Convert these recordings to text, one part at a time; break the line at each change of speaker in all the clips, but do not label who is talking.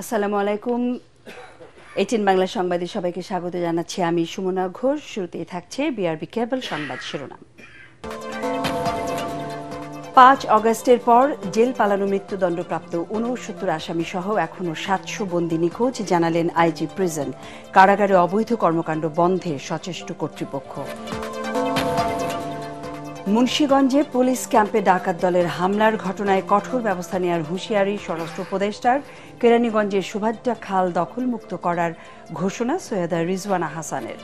আসসালামু আলাইকুম। এইটিন বাংলা সংবাদে সবাইকে স্বাগত জানাচ্ছি আমি সুমনা ঘোষ। শুরুতেই থাকছে বিআরবি কেবল সংবাদ শিরোনাম। ৫ অগস্টের পর জেল পালানো মৃত্যুদণ্ডপ্রাপ্ত ৬৯ আসামি সহ এখনও ৭০০ বন্দী নিখোঁজ, জানালেন আইজি প্রিজন। কারাগারে অবৈধ কর্মকাণ্ড বন্ধে সচেষ্ট কর্তৃপক্ষ। মুন্সিগঞ্জে পুলিশ ক্যাম্পে ডাকাত দলের হামলার ঘটনায় কঠোর ব্যবস্থা নেওয়ার হুঁশিয়ারি স্বরাষ্ট্র উপদেষ্টার। কেরানীগঞ্জের সুভাদ্রা খাল দখলমুক্ত করার ঘোষণা সৈয়দা রিজওয়ানা হাসানের।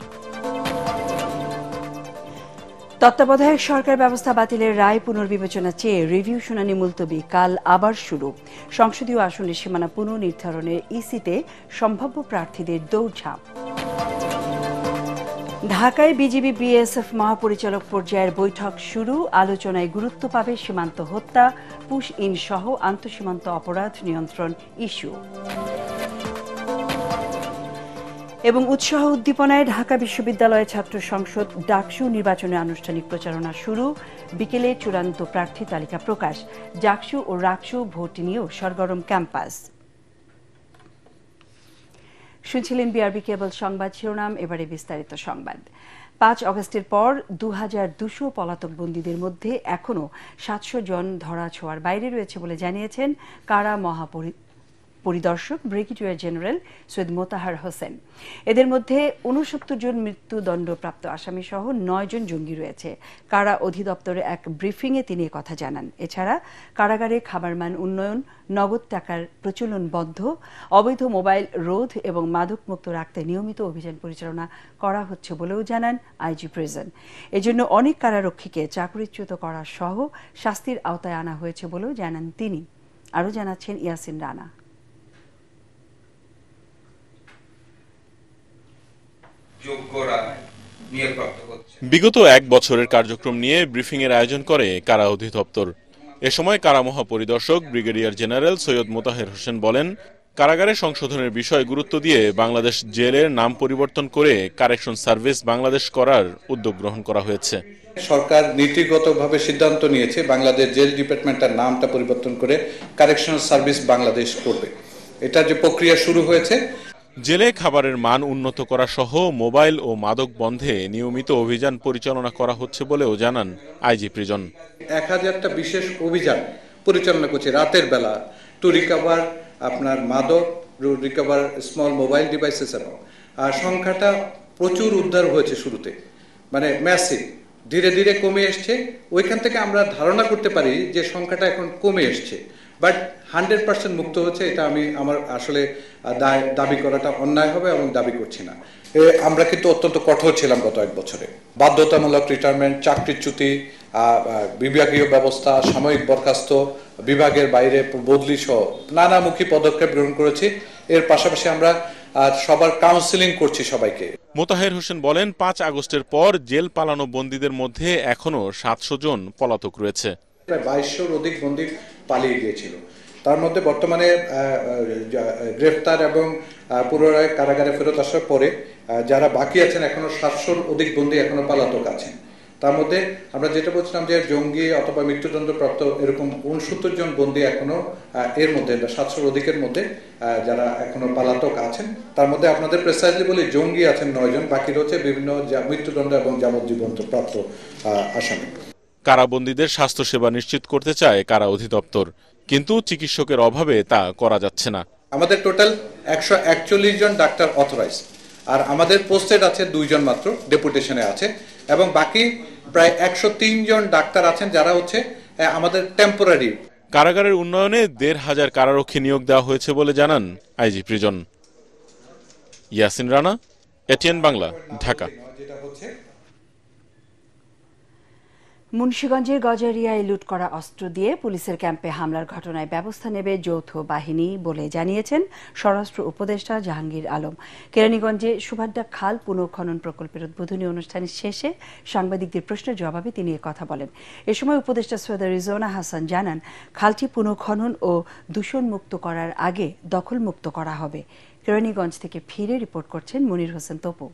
তত্ত্বাবধায়ক সরকার ব্যবস্থা বাতিলের রায় পুনর্বিবেচনা চেয়ে রিভিউ শুনানি মুলতবি, কাল আবার শুরু। সংসদীয় আসনের সীমানা পুনর্নির্ধারণের ইসিতে সম্ভাব্য প্রার্থীদের দৌড়ঝাঁপ। ঢাকায় বিজিবি বিএসএফ মহাপরিচালক পর্যায়ের বৈঠক শুরু। আলোচনায় গুরুত্ব পাবে সীমান্ত হত্যা, পুশ ইন সহ আন্তঃসীমান্ত অপরাধ নিয়ন্ত্রণ ইস্যু। এবং উৎসাহ উদ্দীপনায় ঢাকা বিশ্ববিদ্যালয়ের ছাত্র সংসদ ডাকসু নির্বাচনের আনুষ্ঠানিক প্রচারণা শুরু। বিকেলে চূড়ান্ত প্রার্থী তালিকা প্রকাশ। ডাকসু ও রাকসু ভোট নিয়েও সরগরম ক্যাম্পাস। শুনছিলেন বিআরবি কেবল সংবাদ শিরোনাম, এবারে বিস্তারিত সংবাদ। ৫ অগস্টের পর ২,২০০ পলাতক বন্দীদের মধ্যে এখনও ৭০০ জন ধরাছোঁয়ার বাইরে রয়েছে বলে জানিয়েছেন কারা মহাপরিদর্শক ব্রিগেডিয়ার জেনারেল সৈয়দ মোতাহার হোসেন। এদের মধ্যে ৬৯ জন মৃত্যুদণ্ডপ্রাপ্ত আসামি সহ ৯ জন জঙ্গি রয়েছে। কারা অধিদপ্তরে এক ব্রিফিংয়ে তিনি কথা জানান। এছাড়া কারাগারে খাবার মান উন্নয়ন, নগদ টাকার প্রচলন বন্ধ, অবৈধ মোবাইল রোধ এবং মাদকমুক্ত রাখতে নিয়মিত অভিযান পরিচালনা করা হচ্ছে বলেও জানান আইজি প্রিজন। এজন্য অনেক কারারক্ষীকে চাকরিচ্যুত করা সহ শাস্তির আওতায় আনা হয়েছে বলেও জানান তিনি। আরও জানাচ্ছেন ইয়াসিন রানা।
বিগত এক বছরের কার্যক্রম নিয়ে ব্রিফিংয়ের আয়োজন করে কারা অধিদপ্তর। এ সময় কারা মহাপরিদর্শক ব্রিগেডিয়ার জেনারেল সৈয়দ মোতাহের হোসেন বলেন, কারাগারে সংশোধনের বিষয়ে গুরুত্ব দিয়ে বাংলাদেশ জেলের নাম পরিবর্তন করে কারেকশন সার্ভিস বাংলাদেশ করার উদ্যোগ গ্রহণ করা হয়েছে।
সরকার নীতিগতভাবে সিদ্ধান্ত নিয়েছে বাংলাদেশ জেল ডিপার্টমেন্টের নামটা পরিবর্তন করে কারেকশনাল সার্ভিস বাংলাদেশ করবে। এটা যে প্রক্রিয়া শুরু হয়েছে।
জেলে খাবারের মান উন্নত করা সহ মোবাইল ও মাদক বন্ধে নিয়মিত অভিযান পরিচালনা করা হচ্ছে বলেও জানান আইজি প্রিজন।
১,০০০টা বিশেষ অভিযান পরিচালনা করছে রাতের বেলা, টু রিকভার আপনার মাদক, রিকভার স্মল মোবাইল ডিভাইসেস। আর সংখ্যাটা প্রচুর উদ্ধার হয়েছে শুরুতে, মানে ম্যাসিভ। ধীরে ধীরে কমে এসছে। ওইখান থেকে আমরা ধারণা করতে পারি যে সংখ্যাটা এখন কমে এসছে, বাট 100% মুক্ত হচ্ছে। এটা আমি আমার আসলে দাবি করাটা অন্যায় হবে এবং দাবি করছি না। আমরা কিন্তু অত্যন্ত কঠোর ছিলাম গত এক বছরে। বাধ্যতামূলক রিটায়ারমেন্ট, চাকরিচ্যুতি, বিভাগীয় ব্যবস্থা, সাময়িক বরখাস্ত, বিভাগের বাইরে বদলি সহ নানামুখী পদক্ষেপ গ্রহণ করেছি। এর পাশাপাশি আমরা সবার কাউন্সিলিং করছি সবাইকে।
মোতাহের হোসেন বলেন, ৫ আগস্টের পর জেল পালানো বন্দীদের মধ্যে এখনো ৭০০ জন পলাতক রয়েছে।
প্রায় ২২০০-র অধিক বন্দী পালিয়ে গিয়েছিল। তার মধ্যে বর্তমানে গ্রেফতার এবং পুনরায় কারাগারে ফেরত আসার পরে যারা বাকি আছেন এখনো ৭০০-র অধিক বন্দী এখনো পলাতক আছেন। তার মধ্যে আমরা যেটা বলছিলাম যে জঙ্গি অথবা মৃত্যুদণ্ডপ্রাপ্ত এরকম ৬৯ জন বন্দী এখনো এর মধ্যে ৭০০-র অধিকের মধ্যে যারা এখনো পলাতক আছেন। তার মধ্যে আপনাদের প্রেসাইজলি বলি জঙ্গি আছেন ৯ জন, বাকি রয়েছে বিভিন্ন মৃত্যুদণ্ড এবং যাবজ্জীবন প্রাপ্ত আসামি।
কারাবন্দীদের স্বাস্থ্যসেবা নিশ্চিত করতে চায় কারা অধিদপ্তর, কিন্তু চিকিৎসকের অভাবে তা করা যাচ্ছে না।
আমাদের টোটাল ১৪১ জন ডাক্তার অথরাইজ, আর আমাদের পোস্টেড আছে 2 জন মাত্র ডেপুটেশনে আছে, এবং বাকি প্রায় ১০৩ জন ডাক্তার আছেন যারা হচ্ছে আমাদের টেম্পোরারি।
কারাগারের উন্নয়নে ১৫০০ কারারক্ষী নিয়োগ দেওয়া হয়েছে বলে জানান IG prison. Yasin Rana, ATN Bangla, Dhaka.
মুন্সিগঞ্জের গজারিয়ায় লুট করা অস্ত্র দিয়ে পুলিশের ক্যাম্পে হামলার ঘটনায় ব্যবস্থা নেবে যৌথ বাহিনী বলে জানিয়েছেন স্বরাষ্ট্র উপদেষ্টা জাহাঙ্গীর আলম। কেরানীগঞ্জে সুভাদ্রা খাল পুনঃখনন প্রকল্পের উদ্বোধনী অনুষ্ঠানের শেষে সাংবাদিকদের প্রশ্নের জবাবে তিনি কথা বলেন। এ সময় উপদেষ্টা সৈয়দা রিজওয়ানা হাসান জানান, খালটি পুনঃখনন ও দূষণমুক্ত করার আগে দখলমুক্ত করা হবে। কেরানীগঞ্জ থেকে ফিরে রিপোর্ট করছেন মনির হোসেন তপু।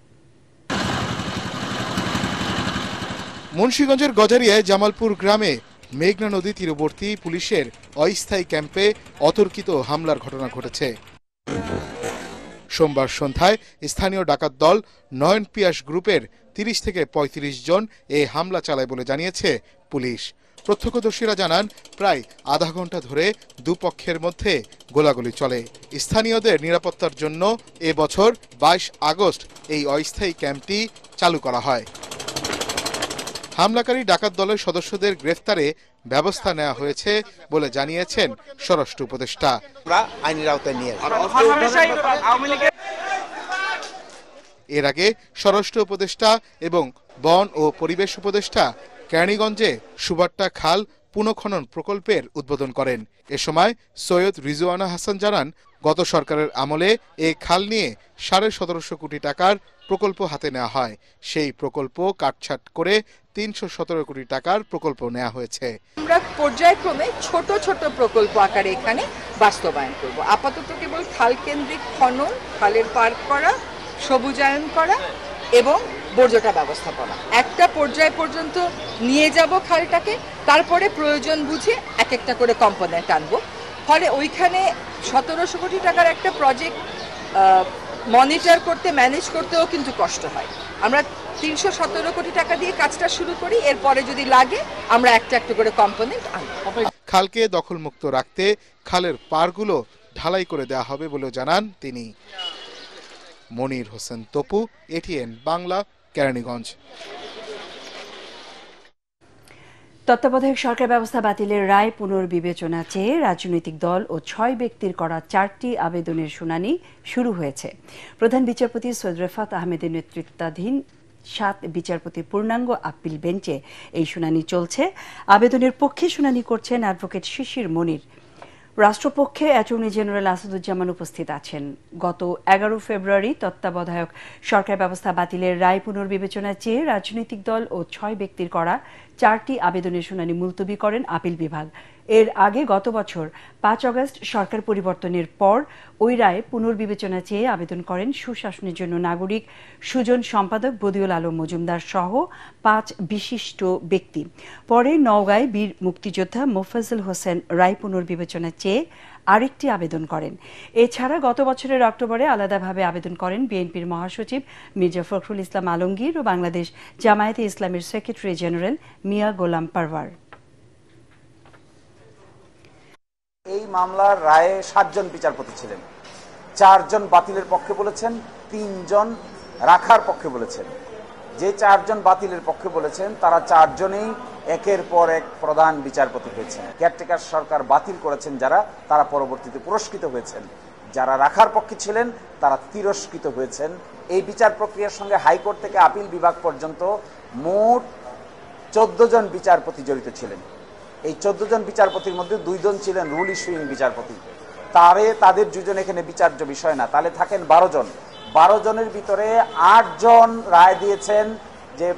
মুন্সিগঞ্জের গজারিয়ায় জামালপুর গ্রামে মেঘনা নদী তীরবর্তী পুলিশের অস্থায়ী ক্যাম্পে অতর্কিত হামলার ঘটনা ঘটেছে। সোমবার সন্ধ্যায় স্থানীয় ডাকাত দল নয়ন পিয়াস গ্রুপের ৩০ থেকে ৩৫ জন এ হামলা চালায় বলে জানিয়েছে পুলিশ। প্রত্যক্ষদর্শীরা জানান প্রায় আধা ঘন্টা ধরে দুপক্ষের মধ্যে গোলাগুলি চলে। স্থানীয়দের নিরাপত্তার জন্য এ বছর ২২ আগস্ট এই অস্থায়ী ক্যাম্পটি চালু করা হয়। হামলাকারী ডাকাত দলের সদস্যদের গ্রেফতারে ব্যবস্থা নেওয়া হয়েছে বলে জানিয়েছেন স্বরাষ্ট্র উপদেষ্টা। এর আগে স্বরাষ্ট্র উপদেষ্টা এবং বন ও পরিবেশ উপদেষ্টা কেরানীগঞ্জে সুবাট্টা খাল পুনঃখনন প্রকল্পের উদ্বোধন করেন। এ সময় সৈয়দ রিজওয়ানা হাসান জানান, গত সরকারের আমলে এ খাল নিয়ে ১৭৫০ কোটি টাকার প্রকল্প হাতে নেওয়া হয়। সেই প্রকল্প কাটছাট করে ৩১৭ কোটি টাকার প্রকল্প নেওয়া হয়েছে।
আমরা পর্যায়ক্রমে ছোট ছোট প্রকল্প আকারে এখানে বাস্তবায়ন করব। আপাতত কেবল খাল কেন্দ্রিক খনন, খালের পার্ক করা, সবুজায়ন করা এবং বর্জ্যটা ব্যবস্থাপনা একটা পর্যায় পর্যন্ত নিয়ে যাব খালটাকে। তারপরে প্রয়োজন বুঝে এক একটা করে কম্পোনেন্ট আনবো। ফলে ওইখানে ১৭০০ কোটি টাকার একটা প্রজেক্ট মনিটর করতে, ম্যানেজ করতেও কিন্তু কষ্ট হয়। আমরা ৩১৭ কোটি টাকা দিয়ে কাজটা শুরু করি, এরপরে যদি লাগে আমরা একটা একটা করে কম্পোনেন্ট আনবো।
খালকে দখলমুক্ত রাখতে খালের পাড়গুলো ঢালাই করে দেওয়া হবে বলেও জানান তিনি। মনির হোসেন তপু, এটিএন বাংলা, কেরানীগঞ্জ।
তত্ত্বাবধায়ক সরকার ব্যবস্থা বাতিলের রায় পুনর্বিবেচনা চেয়ে রাজনৈতিক দল ও ৬ ব্যক্তির করা ৪টি আবেদনের শুনানি শুরু হয়েছে। প্রধান বিচারপতি সৈয়দ রেফাত আহমেদের নেতৃত্বাধীন ৭ বিচারপতির পূর্ণাঙ্গ আপিল বেঞ্চে এই শুনানি চলছে। আবেদনের পক্ষে শুনানি করছেন অ্যাডভোকেট শিশির মনির। রাষ্ট্রপক্ষে অ্যাটর্নি জেনারেল আসাদুজ্জামান উপস্থিত আছেন। গত ১১ ফেব্রুয়ারি তত্ত্বাবধায়ক সরকার ব্যবস্থা বাতিলের রায় পুনর্বিবেচনা চেয়ে রাজনৈতিক দল ও ৬ ব্যক্তির করা ৪টি আবেদনের শুনানি মুলতবি করেন আপিল বিভাগ। এর আগে গত বছর ৫ আগস্ট সরকার পরিবর্তনের পর ওই রায় পুনর্বিবেচনা চেয়ে আবেদন করেন সুশাসনের জন্য নাগরিক সুজন সম্পাদক বদিউল আলম মজুমদার সহ ৫ বিশিষ্ট ব্যক্তি। পরে নওগাঁয় বীর মুক্তিযোদ্ধা মোফাজ্জল হোসেন রায় পুনর্বিবেচনা চেয়ে আরেকটি আবেদন করেন। এছাড়া গত বছরের অক্টোবরে আলাদাভাবে আবেদন করেন বিএনপির মহাসচিব মির্জা ফখরুল ইসলাম আলমগীর ও বাংলাদেশ জামায়াতে ইসলামের সেক্রেটারি জেনারেল মিয়া গোলাম পারওয়ার।
এই মামলার রায়ে ৭ জন বিচারপতি ছিলেন। ৪ জন বাতিলের পক্ষে বলেছেন, ৩ জন রাখার পক্ষে বলেছেন। যে ৪ জন বাতিলের পক্ষে বলেছেন তারা ৪ জনেই একের পর এক প্রধান বিচারপতি হয়েছেন। কেয়ারটেকার সরকার বাতিল করেছেন যারা, তারা পরবর্তীতে পুরস্কৃত হয়েছেন। যারা রাখার পক্ষে ছিলেন তারা তিরস্কৃত হয়েছেন। এই বিচার প্রক্রিয়ার সঙ্গে হাইকোর্ট থেকে আপিল বিভাগ পর্যন্ত মোট ১৪ জন বিচারপতি জড়িত ছিলেন। এই ১৪ জন বিচারপতির মধ্যে ২ জন ছিলেন রুল ইস্যুইং বিচারপতি। তাদের ২ জন এখানে বিচার্য বিষয় না, তাহলে থাকেন ১২ জন। ১২ জনের ভিতরে ৮ জন রায় দিয়েছেন যে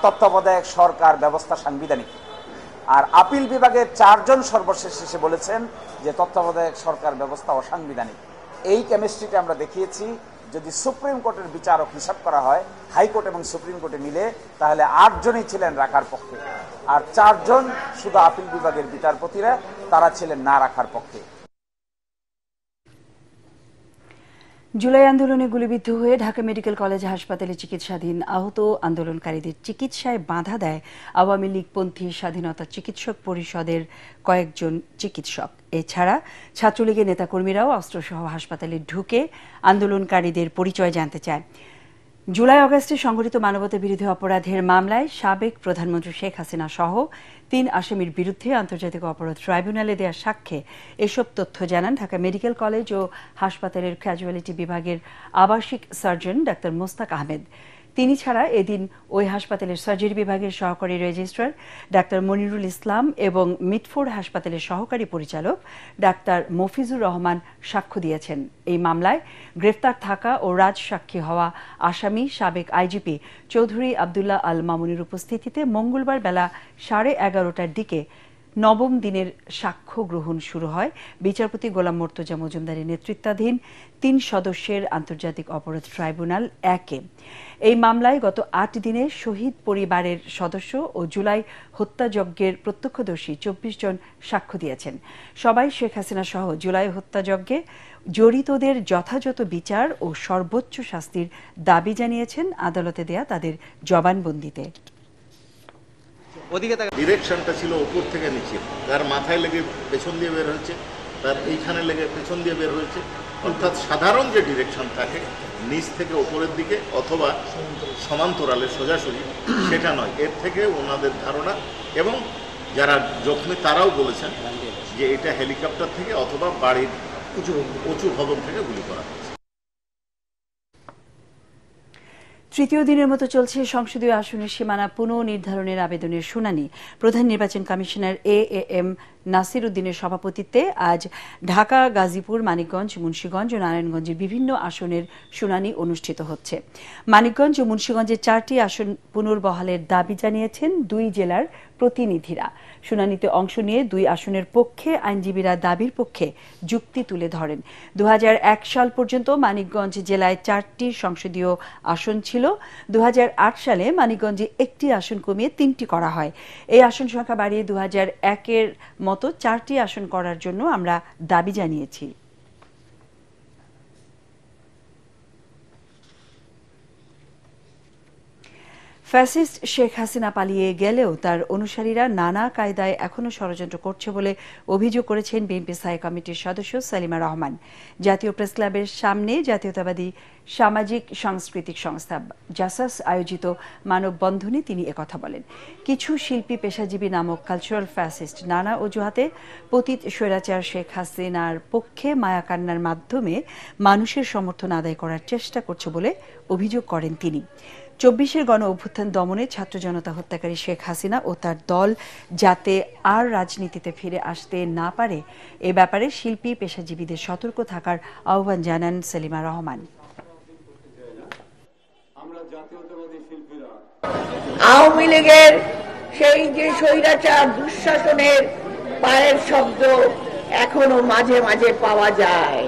তত্ত্বাবধায়ক সরকার ব্যবস্থা সাংবিধানিক, আর আপিল বিভাগের ৪ জন সর্বশেষ এসে বলেছেন যে তত্ত্বাবধায়ক সরকার ব্যবস্থা অসাংবিধানিক। এই কেমিস্ট্রিটা আমরা দেখিয়েছি। যদি সুপ্রিম কোর্টের বিচারক হিসাব করা হয়, হাইকোর্ট এবং সুপ্রিম কোর্টে মিলে, তাহলে ৮ জনই ছিলেন রাখার পক্ষে, আর ৪ জন শুধু আপিল বিভাগের বিচারপতিরা, তারা ছিলেন না রাখার পক্ষে।
জুলাই আন্দোলনে গুলিবিদ্ধ হয়ে ঢাকা মেডিকেল কলেজ হাসপাতালে চিকিৎসাধীন আহত আন্দোলনকারীদের চিকিৎসায় বাধা দেয় আওয়ামী লীগপন্থী স্বাধীনতা চিকিৎসক পরিষদের কয়েকজন চিকিৎসক। এছাড়া ছাত্রলীগের নেতাকর্মীরাও অস্ত্রসহ হাসপাতালে ঢুকে আন্দোলনকারীদের পরিচয় জানতে চায়। জুলাই আগস্টে সংঘটিত মানবতা বিরোধী অপরাধের মামলায় সাবেক প্রধানমন্ত্রী শেখ হাসিনা সহ ৩ আসামির বিরুদ্ধে আন্তর্জাতিক অপরাধ ট্রাইব্যুনালে দেওয়া সাক্ষ্যে এসব তথ্য জানান ঢাকা মেডিকেল কলেজ ও হাসপাতালের ক্যাজুয়ালিটি বিভাগের আবাসিক সার্জন ডাক্তার মোস্তাক আহমেদ। তিনি ছাড়া এদিন ওই হাসপাতালের সার্জারি বিভাগের সহকারী রেজিস্ট্রার ডাক্তার মনিরুল ইসলাম এবং মিটফোর্ড হাসপাতালের সহকারী পরিচালক ডাক্তার মফিজুর রহমান সাক্ষ্য দিয়েছেন। এই মামলায় গ্রেফতার থাকা ও রাজসাক্ষী হওয়া আসামি সাবেক আইজিপি চৌধুরী আবদুল্লাহ আল মামুনের উপস্থিতিতে মঙ্গলবার বেলা 11:30টার দিকে নবম দিনের সাক্ষ্য গ্রহণ শুরু হয় বিচারপতি গোলাম মর্তুজা মজুমদারের নেতৃত্বাধীন ৩ সদস্যের আন্তর্জাতিক অপরাধ ট্রাইব্যুনাল ১-এ। এই মামলায় গত ৮ দিনে শহীদ পরিবারের সদস্য ও জুলাই হত্যাযজ্ঞের প্রত্যক্ষদর্শী ২৪ জন সাক্ষ্য দিয়েছেন। সবাই শেখ হাসিনা সহ জুলাই হত্যাযজ্ঞে জড়িতদের যথাযথ বিচার ও সর্বোচ্চ শাস্তির দাবি জানিয়েছেন আদালতে দেয়া তাদের জবানবন্দিতে।
ডিরেকশনটা ছিল উপর থেকে নিচে, তার মাথায় লেগে পেছন দিয়ে বের হয়েছে, তার এইখানে লেগে পেছন দিয়ে বের হয়েছে। অর্থাৎ সাধারণ যে ডিরেকশন থাকে নিচ থেকে উপরের দিকে অথবা সমান্তরালে সোজাসুজি, সেটা নয়। এর থেকে ওনাদের ধারণা, এবং যারা জখমী তারাও বলেছেন যে এটা হেলিকপ্টার থেকে অথবা বাড়ির উঁচু ভবন থেকে গুলি করা হয়েছে।
তৃতীয় দিনের মতো চলছে সংসদীয় আসনের সীমানা পুনঃনির্ধারণের আবেদনের শুনানি। প্রধান নির্বাচন কমিশনার এএম নাসির উদ্দিনের সভাপতিত্বে আজ ঢাকা, গাজীপুর, মানিকগঞ্জ, মুন্সিগঞ্জ ও নারায়ণগঞ্জের বিভিন্ন আসনের শুনানি অনুষ্ঠিত হচ্ছে। মানিকগঞ্জ ও মুন্সিগঞ্জের ৪টি আসন পুনর্বহালের দাবি জানিয়েছেন ২ জেলার প্রতিনিধিরা। শুনানিতে অংশ নিয়ে ২ আসনের পক্ষে আইনজীবীরা দাবির পক্ষে যুক্তি তুলে ধরেন। ২০০১ সাল পর্যন্ত মানিকগঞ্জ জেলায় ৪টি সংসদীয় আসন ছিল। ২০০৮ সালে মানিকগঞ্জে ১টি আসন কমিয়ে ৩টি করা হয়। এই আসন সংখ্যা বাড়িয়ে ২০০১-এর মতো ৪টি আসন করার জন্য আমরা দাবি জানিয়েছি। ফ্যাসিস্ট শেখ হাসিনা পালিয়ে গেলেও তার অনুসারীরা নানা কায়দায় এখনো ষড়যন্ত্র করছে বলে অভিযোগ করেছেন বিএনপি স্থায়ী কমিটির সদস্য সেলিমা রহমান। জাতীয় প্রেসক্লাবের সামনে জাতীয়তাবাদী সামাজিক সাংস্কৃতিক সংস্থা জাসাস আয়োজিত মানববন্ধনে তিনি একথা বলেন। কিছু শিল্পী পেশাজীবী নামক কালচারাল ফ্যাসিস্ট নানা অজুহাতে পতিত স্বৈরাচার শেখ হাসিনার পক্ষে মায়াকান্নার মাধ্যমে মানুষের সমর্থন আদায় করার চেষ্টা করছে বলে অভিযোগ করেন তিনি। ২৪-এর গণ অভ্যুত্থান দমনে ছাত্র জনতা হত্যাকারী শেখ হাসিনা ও তার দল যাতে আর রাজনীতিতে ফিরে আসতে না পারে এ ব্যাপারে শিল্পী পেশাজীবীদের সতর্ক থাকার আহ্বান জানান সেলিমা রহমান।
আওয়ামী লীগের সেই যে স্বৈরাচার দুঃশাসনের পায়ের শব্দ এখনো মাঝে মাঝে পাওয়া যায়।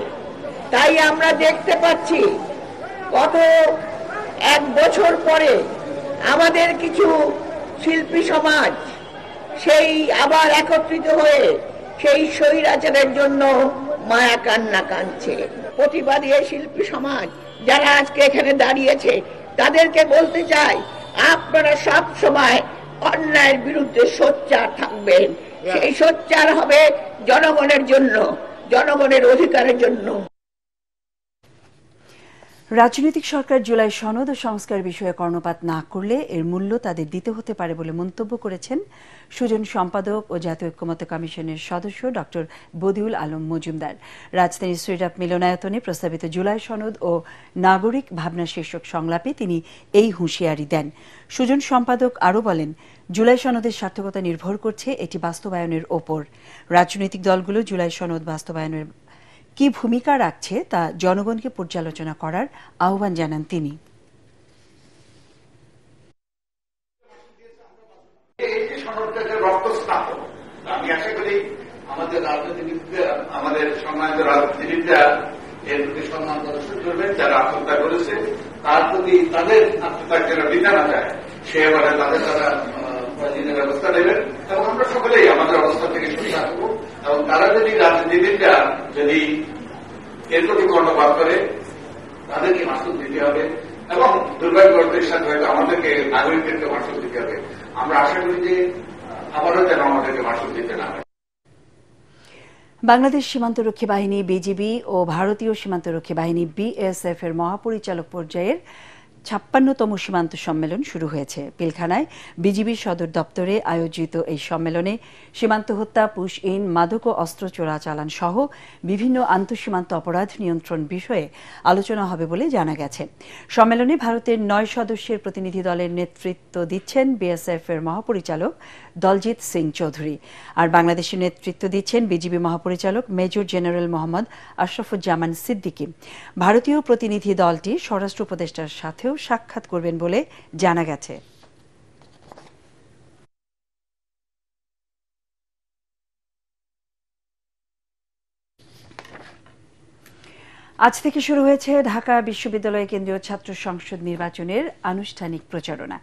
তাই আমরা দেখতে পাচ্ছি গত ১ বছর পরে আমাদের কিছু শিল্পী সমাজ সেই আবার একত্রিত হয়ে সেই স্বৈরাচারের জন্য মায়া কান্না কাঁদছে। প্রতিবাদী শিল্পী সমাজ যারা আজকে এখানে দাঁড়িয়েছে তাদেরকে বলতে চাই, আপনারা সব সময় অন্যায়ের বিরুদ্ধে সোচ্চার থাকবেন। সেই সোচ্চার হবে জনগণের জন্য, জনগণের অধিকারের জন্য।
রাজনৈতিক সরকার জুলাই সনদ ও সংস্কার বিষয়ে কর্ণপাত না করলে এর মূল্য তাদের দিতে হতে পারে বলে মন্তব্য করেছেন সুজন সম্পাদক ও জাতীয় ঐক্যমত্য কমিশনের সদস্য ডক্টর বদিউল আলম মজুমদার। রাজধানীর সুইডাপ মিলনায়তনে প্রস্তাবিত জুলাই সনদ ও নাগরিক ভাবনা শীর্ষক সংলাপে তিনি এই হুঁশিয়ারি দেন। সুজন সম্পাদক আরও বলেন, জুলাই সনদের সার্থকতা নির্ভর করছে এটি বাস্তবায়নের ওপর। রাজনৈতিক দলগুলো জুলাই সনদ বাস্তবায়নের কি ভূমিকা রাখছে তা জনগণকে পর্যালোচনা করার আহ্বান জানান তিনি।
আমি আশা করি আমাদের রাজনীতিবিদরা, আমাদের সম্মানিত রাজনীতিবিদরা এর প্রতি সম্মান প্রদর্শন করবেন। যারা আত্মহত্যা করেছে তার প্রতি তাদের আত্মত্যাগ যারা দিতে না চায় সে এবারে তাদের তারা ব্যবস্থা নেবেন, এবং আমরা সকলেই আমাদের অবস্থা থেকে শুনে থাকবো। এবং তারা যদি রাজনীতিবিদরা যদি এর প্রতি কর্ণপাত করে তাদেরকে মাসুল দিতে হবে, এবং দুর্ভাগ্যের সাথে হয়তো আমাদেরকে নাগরিকদেরকে মাসুল দিতে হবে। আমরা আশা করি যে আবারও যেন আমাদেরকে মাসুল দিতে না হয়।
বাংলাদেশ সীমান্তরক্ষী বাহিনী বিজিবি ও ভারতীয় সীমান্তরক্ষী বাহিনী বিএসএফ এর মহাপরিচালক পর্যায়ের ৫৬তম সীমান্ত সম্মেলন শুরু হয়েছে। পিলখানায় বিজিবি সদর দপ্তরে আয়োজিত এই সম্মেলনে সীমান্ত হত্যা, পুশ ইন, মাদক ও অস্ত্র চোরাচালান সহ বিভিন্ন আন্তঃসীমান্ত অপরাধ নিয়ন্ত্রণ বিষয়ে আলোচনা হবে বলে জানা গেছে। সম্মেলনে ভারতের ৯ সদস্যের প্রতিনিধি দলের নেতৃত্ব দিচ্ছেন বিএসএফ এর মহাপরিচালক দলজিৎ সিং চৌধুরী, আর বাংলাদেশের নেতৃত্ব দিচ্ছেন বিজিবি মহাপরিচালক মেজর জেনারেল মোহাম্মদ আশরাফুজ্জামান সিদ্দিকী। ভারতীয় প্রতিনিধি দলটি স্বরাষ্ট্র উপদেষ্টার সাথেও সাক্ষাৎ করবেন বলে জানা গেছে। আজ থেকে শুরু হয়েছে ঢাকা বিশ্ববিদ্যালয় কেন্দ্রীয় ছাত্র সংসদ নির্বাচনের আনুষ্ঠানিক প্রচারণা।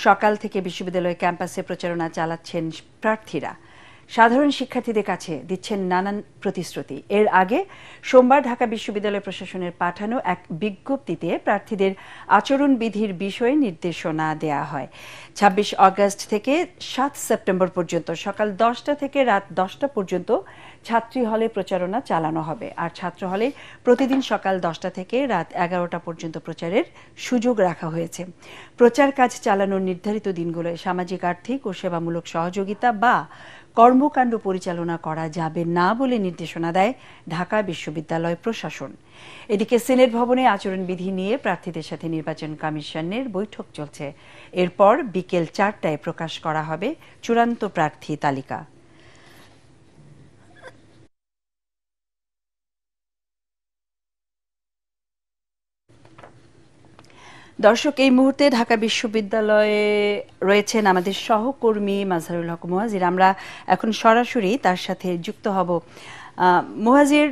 সকাল থেকে বিশ্ববিদ্যালয় ক্যাম্পাসে প্রচারণা চালাচ্ছেন প্রার্থীরা। সাধারণ শিক্ষার্থীদের কাছে দিচ্ছেন নানান প্রতিশ্রুতি। এর আগে সোমবার ঢাকা বিশ্ববিদ্যালয় প্রশাসনের পাঠানো এক বিজ্ঞপ্তিতে প্রার্থীদের আচরণবিধির বিষয়ে নির্দেশনা দেয়া হয়। ২৬ আগস্ট থেকে ৭ সেপ্টেম্বর পর্যন্ত সকাল ১০টা থেকে রাত ১০টা পর্যন্ত ছাত্রী হলে প্রচারণা চালানো হবে। আর ছাত্র হলে প্রতিদিন সকাল ১০টা থেকে রাত ১১টা পর্যন্ত প্রচারের সুযোগ রাখা হয়েছে। প্রচার কাজ চালানোর নির্ধারিত দিনগুলোয় সামাজিক, আর্থিক ও সেবামূলক সহযোগিতা বা কর্মকাণ্ড পরিচালনা করা যাবে না বলে নির্দেশনা দেয় ঢাকা বিশ্ববিদ্যালয় প্রশাসন। এদিকে সিনেট ভবনে আচরণবিধি নিয়ে প্রার্থীদের সাথে নির্বাচন কমিশনের বৈঠক চলছে। এরপর বিকেল ৪টায় প্রকাশ করা হবে চূড়ান্ত প্রার্থী তালিকা। দর্শক, এই মুহূর্তে ঢাকা বিশ্ববিদ্যালয়ে রয়েছেন আমাদের সহকর্মী মাজহারুল হক মুহাজির। আমরা এখন সরাসরি তার সাথে যুক্ত হব। মুহাজির,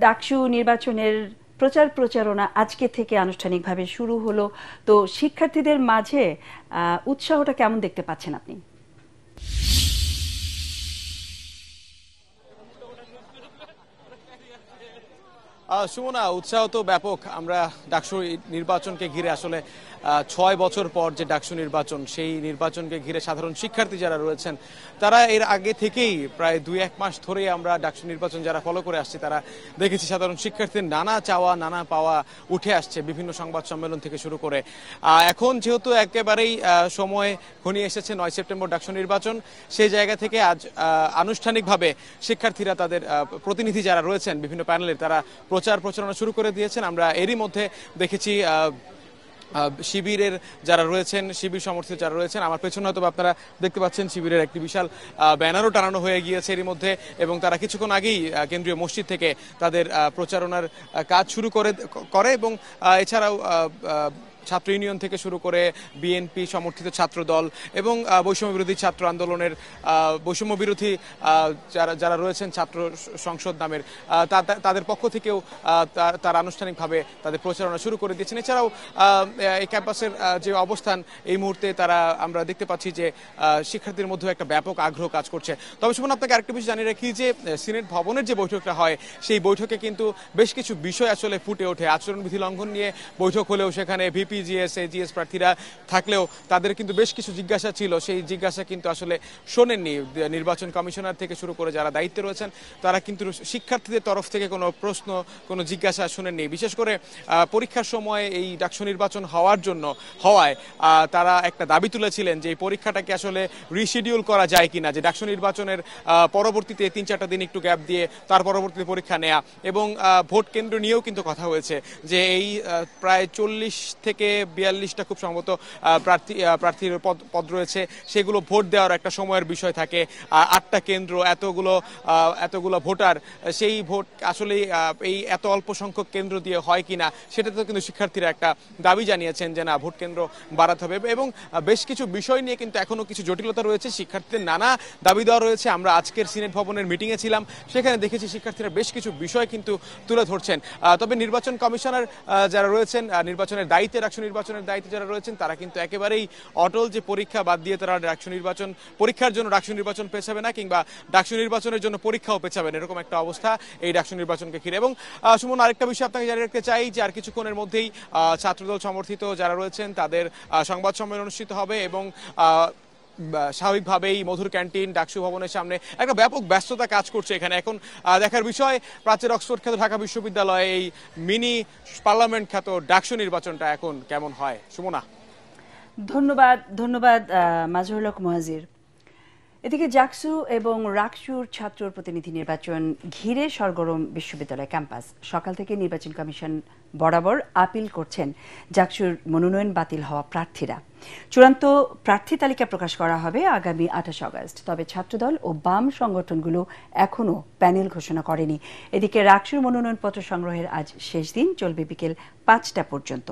ডাকসু নির্বাচনের প্রচারণা আজকে থেকে আনুষ্ঠানিকভাবে শুরু হলো, তো শিক্ষার্থীদের মাঝে উৎসাহটা কেমন দেখতে পাচ্ছেন আপনি?
সুমনা, উৎসাহ তো ব্যাপক। আমরা ডাকসু নির্বাচনকে ঘিরে আসলে ৬ বছর পর যে ডাকসু নির্বাচন, সেই নির্বাচনকে ঘিরে সাধারণ শিক্ষার্থী যারা রয়েছেন তারা এর আগে থেকেই প্রায় ২-১ মাস ধরেই আমরা ডাকসু নির্বাচন যারা ফলো করে আসছি তারা দেখেছি সাধারণ শিক্ষার্থীর নানা চাওয়া নানা পাওয়া উঠে আসছে বিভিন্ন সংবাদ সম্মেলন থেকে শুরু করে। এখন যেহেতু একেবারেই সময় ঘনিয়ে এসেছে ৯ সেপ্টেম্বর ডাকসু নির্বাচন, সেই জায়গা থেকে আজ আনুষ্ঠানিকভাবে শিক্ষার্থীরা তাদের প্রতিনিধি যারা রয়েছেন বিভিন্ন প্যানেলের তারা প্রচারণা শুরু করে দিয়েছেন। আমরা এরই মধ্যে দেখেছি শিবিরের যারা রয়েছেন, শিবির সমর্থিত যারা রয়েছেন, আমার পেছনে হয়তো আপনারা দেখতে পাচ্ছেন শিবিরের একটি বিশাল ব্যানারও টানানো হয়ে গিয়েছে এরই মধ্যে, এবং তারা কিছুক্ষণ আগেই কেন্দ্রীয় মসজিদ থেকে তাদের প্রচারণার কাজ শুরু করে এবং এছাড়াও ছাত্র ইউনিয়ন থেকে শুরু করে বিএনপি সমর্থিত ছাত্র দল এবং বৈষম্য বিরোধী ছাত্র আন্দোলনের বৈষম্য বিরোধী যারা রয়েছেন ছাত্র সংসদ নামের তাদের পক্ষ থেকেও তারা আনুষ্ঠানিকভাবে তাদের প্রচারণা শুরু করে দিয়েছেন। এছাড়াও এই ক্যাম্পাসের যে অবস্থান এই মুহূর্তে আমরা দেখতে পাচ্ছি যে শিক্ষার্থীদের মধ্যে একটা ব্যাপক আগ্রহ কাজ করছে। তবে সুমন, আপনাকে আরেকটা বিষয় জানিয়ে রাখি যে সিনেট ভবনের যে বৈঠকটা হয় সেই বৈঠকে কিন্তু বেশ কিছু বিষয় আসলে ফুটে ওঠে। আচরণবিধি লঙ্ঘন নিয়ে বৈঠক হলেও সেখানে ভিপি, জিএস, এজিএস প্রার্থীরা থাকলেও তাদের কিন্তু বেশ কিছু জিজ্ঞাসা ছিল, সেই জিজ্ঞাসা কিন্তু আসলে শোনেননি নির্বাচন কমিশনার থেকে শুরু করে যারা দায়িত্বে রয়েছেন তারা কিন্তু শিক্ষার্থীদের তরফ থেকে কোনো প্রশ্ন কোনো জিজ্ঞাসা শোনেননি। বিশেষ করে পরীক্ষার সময় এই ডাকসু নির্বাচন হওয়ায় তারা একটা দাবি তুলেছিলেন যে এই পরীক্ষাটাকে আসলে রিশিডিউল করা যায় কিনা, যে ডাকসু নির্বাচনের পরবর্তীতে ৩-৪টা দিন একটু গ্যাপ দিয়ে তার পরবর্তীতে পরীক্ষা নেয়া, এবং ভোট কেন্দ্র নিয়েও কিন্তু কথা হয়েছে যে এই প্রায় 40 থেকে 42টা খুব সম্ভবত প্রার্থীর পদ রয়েছে, সেগুলো ভোট দেওয়ার একটা সময়ের বিষয় থাকে। 8টা কেন্দ্র, এতগুলো ভোটার, সেই ভোট আসলে এই এত অল্প সংখ্যক কেন্দ্র দিয়ে হয় কিনা সেটাতে কিন্তু শিক্ষার্থীরা একটা দাবি জানিয়েছেন যে না, ভোট কেন্দ্র বাড়াতে হবে। এবং বেশ কিছু বিষয় নিয়ে কিন্তু এখনো কিছু জটিলতা রয়েছে, শিক্ষার্থীদের নানা দাবি দেওয়া রয়েছে। আমরা আজকের সিনেট ভবনের মিটিংয়ে ছিলাম, সেখানে দেখেছি শিক্ষার্থীরা বেশ কিছু বিষয় কিন্তু তুলে ধরছেন। তবে নির্বাচন কমিশনার যারা রয়েছেন, নির্বাচনের দায়িত্বে যারা রয়েছেন তারা কিন্তু একেবারেই অটল যে পরীক্ষা বাদ দিয়ে তারা পরীক্ষার জন্য ডাকসু নির্বাচন পেছাবে না, কিংবা ডাকসু নির্বাচনের জন্য পরীক্ষাও পেছাবে না, এরকম একটা অবস্থা এই ডাকসু নির্বাচনকে ঘিরে। এবং সুমন, আরেকটা বিষয় আপনাকে জানিয়ে রাখতে চাই যে আর কিছুক্ষণের মধ্যেই ছাত্রদল সমর্থিত যারা রয়েছেন তাদের সংবাদ সম্মেলন অনুষ্ঠিত হবে, এবং স্বাভাবিকভাবেই মধুর ক্যান্টিন ডাকসু ভবনের সামনে একটা ব্যাপক ব্যস্ততা কাজ করছে এখানে। এখন দেখার বিষয় প্রাচ্যের অক্সফোর্ড খ্যাত ঢাকা বিশ্ববিদ্যালয়ে এই মিনি পার্লামেন্ট খ্যাত ডাকসু নির্বাচনটা এখন কেমন হয়। সুমনা,
ধন্যবাদ মাজহারুল হক মুহাজির। এদিকে জাকসু এবং রাকসুর ছাত্র প্রতিনিধি নির্বাচন ঘিরে সরগরম বিশ্ববিদ্যালয় ক্যাম্পাস। সকাল থেকে নির্বাচন কমিশন বরাবর আপিল করছেন জাকসুর মনোনয়ন বাতিল হওয়া প্রার্থীরা। চূড়ান্ত প্রার্থী তালিকা প্রকাশ করা হবে আগামী 28 আগস্ট। তবে ছাত্রদল ও বাম সংগঠনগুলো এখনও প্যানেল ঘোষণা করেনি। এদিকে রাকসুর মনোনয়নপত্র সংগ্রহের আজ শেষ দিন, চলবে বিকেল 5টা পর্যন্ত।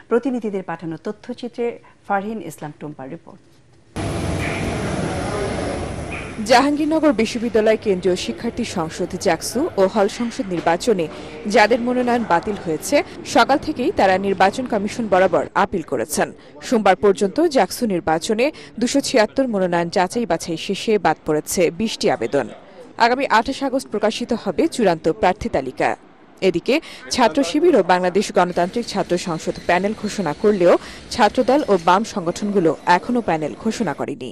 প্রতিনিধিদের পাঠানো তথ্যচিত্রে ফারহিন ইসলাম টুম্পার রিপোর্ট।
জাহাঙ্গীরনগর বিশ্ববিদ্যালয় কেন্দ্রীয় শিক্ষার্থী সংসদ জাকসু ও হল সংসদ নির্বাচনে যাদের মনোনয়ন বাতিল হয়েছে সকাল থেকেই তারা নির্বাচন কমিশন বরাবর আপিল করেছেন। সোমবার পর্যন্ত জাকসু নির্বাচনে 276 মনোনয়ন যাচাই বাছাই শেষে বাদ পড়েছে 20টি আবেদন। আগামী 28 আগস্ট প্রকাশিত হবে চূড়ান্ত প্রার্থী তালিকা। এদিকে ছাত্র শিবির ও বাংলাদেশ গণতান্ত্রিক ছাত্র সংসদ প্যানেল ঘোষণা করলেও ছাত্রদল ও বাম সংগঠনগুলো এখনও প্যানেল ঘোষণা করেনি।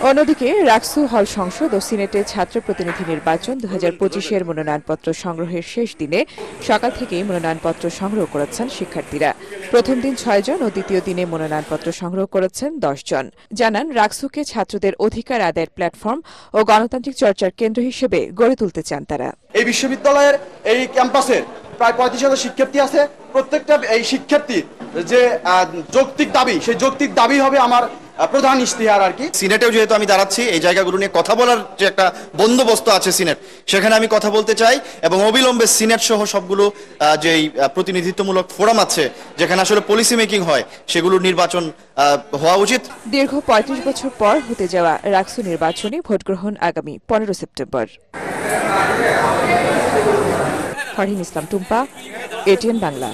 অন্যদিকে রাকসু হল সংসদ ও সিনেটে ছাত্র প্রতিনিধি নির্বাচন 2025-এর মনোনয়নপত্র সংগ্রহের শেষ দিনে সকাল থেকেই মনোনয়নপত্র সংগ্রহ করেছেন শিক্ষার্থীরা। প্রথম দিন 6 জন ও দ্বিতীয় দিনে মনোনয়নপত্র সংগ্রহ করেছেন 10 জন। জানান রাকসুকে ছাত্রদের অধিকার আদায়ের প্ল্যাটফর্ম ও গণতান্ত্রিক চর্চার কেন্দ্র হিসেবে গড়ে তুলতে চান তারা।
এই বিশ্ববিদ্যালয়ের এই ক্যাম্পাসে প্রায় 35,000 শিক্ষার্থী আছে। প্রত্যেকটা এই শিক্ষার্থীর যে যৌক্তিক দাবি, সেই যৌক্তিক দাবি হবে আমার প্রধান ইশতেহার আর কি।
সিনেটেও যেহেতু আমি দাঁড়াচ্ছি, এই জায়গাগুলো নিয়ে কথা বলার যে একটা বন্দোবস্ত আছে সিনেট, সেখানে আমি কথা বলতে চাই এবং অবিলম্বে সিনেট সহ সবগুলো যেই প্রতিনিধিত্বমূলক ফোরাম আছে যেখানে আসলে পলিসি মেকিং হয় সেগুলোর নির্বাচন হওয়া উচিত।
দীর্ঘ 35 বছর পর হতে যাওয়া রাকসু নির্বাচনে ভোট গ্রহণ আগামী 15 সেপ্টেম্বর। ফারহিন ইসলাম টুম্পা, এটিএন বাংলা।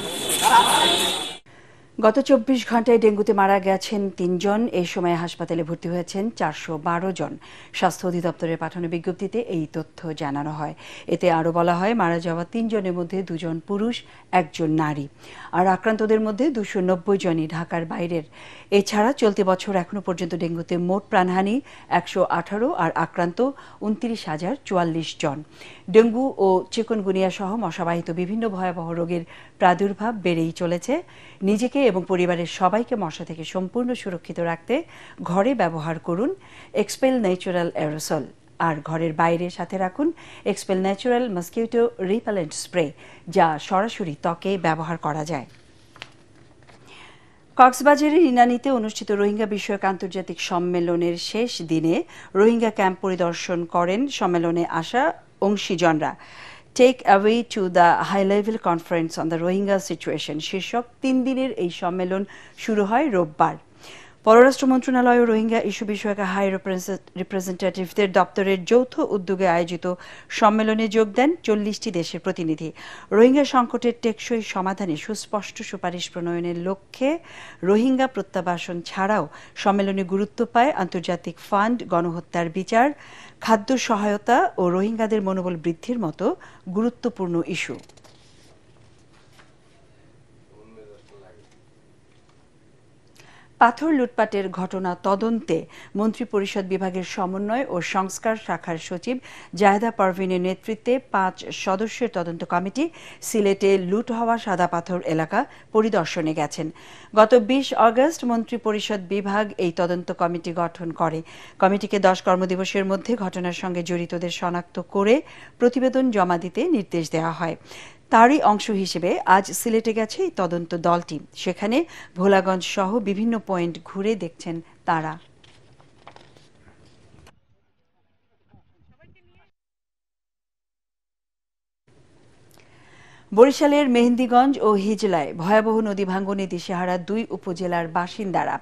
গত 24 ঘন্টায় ডেঙ্গুতে মারা গেছেন 3 জন। এই সময় হাসপাতালে ভর্তি হয়েছেন 412 জন। স্বাস্থ্য অধিদপ্তরের পাঠানো বিজ্ঞপ্তিতে এই তথ্য জানানো হয়। এতে আরও বলা হয়, মারা যাওয়া 3 জনের মধ্যে 2 জন পুরুষ, 1 জন নারী। আর আক্রান্তদের মধ্যে 290 জনই ঢাকার বাইরের। এছাড়া চলতি বছর এখনো পর্যন্ত ডেঙ্গুতে মোট প্রাণহানি 118 আর আক্রান্ত 29,044 জন। ডেঙ্গু ও চিকুনগুনিয়া সহ মশাবাহিত বিভিন্ন ভয়াবহ রোগের প্রাদুর্ভাব বেড়েই চলেছে। নিজেকে এবং পরিবারের সবাইকে মশা থেকে সম্পূর্ণ সুরক্ষিত রাখতে ঘরে ব্যবহার করুন এক্সপেল ন্যাচারাল অ্যারোসল, আর ঘরের বাইরে সাথে রাখুন expel natural mosquito repellent spray, যা সরাসরি ত্বকে ব্যবহার করা যায়। কক্সবাজারের ইনানীতে অনুষ্ঠিত রোহিঙ্গা বিষয়ক আন্তর্জাতিক সম্মেলনের শেষ দিনে রোহিঙ্গা ক্যাম্প পরিদর্শন করেন সম্মেলনে আসা অংশীজনরা। Take away to the high level conference on the Rohingya situation শীর্ষক 3 দিনের এই সম্মেলন শুরু হয় রোববার। পররাষ্ট্র মন্ত্রণালয় ও রোহিঙ্গা ইস্যু বিষয়ক হাই রিপ্রেজেন্টেটিভদের দপ্তরের যৌথ উদ্যোগে আয়োজিত সম্মেলনে যোগ দেন 40টি দেশের প্রতিনিধি। রোহিঙ্গা সংকটের টেকসই সমাধানে সুস্পষ্ট সুপারিশ প্রণয়নের লক্ষ্যে রোহিঙ্গা প্রত্যাবাসন ছাড়াও সম্মেলনে গুরুত্ব পায় আন্তর্জাতিক ফান্ড, গণহত্যার বিচার, খাদ্য সহায়তা ও রোহিঙ্গাদের মনোবল বৃদ্ধির মতো গুরুত্বপূর্ণ ইস্যু। পাথর লুটপাটের ঘটনা তদন্তে মন্ত্রিপরিষদ বিভাগের সমন্বয় ও সংস্কার শাখার সচিব জাহেদা পারভিনের নেতৃত্বে 5 সদস্যের তদন্ত কমিটি সিলেটে লুট হওয়া সাদা পাথর এলাকা পরিদর্শনে গেছেন। গত 20 আগস্ট মন্ত্রিপরিষদ বিভাগ এই তদন্ত কমিটি গঠন করে। কমিটিকে 10 কর্মদিবসের মধ্যে ঘটনার সঙ্গে জড়িতদের শনাক্ত করে প্রতিবেদন জমা দিতে নির্দেশ দেওয়া হয়। তারই অংশ হিসেবে আজ সিলেটে গেছে এই তদন্ত দলটি। সেখানে ভোলাগঞ্জ সহ বিভিন্ন পয়েন্ট ঘুরে দেখছেন তারা। বরিশালের মেহেন্দিগঞ্জ ও হিজলায় ভয়াবহ নদী ভাঙ্গনে দিশেহারা 2 উপজেলার বাসিন্দারা।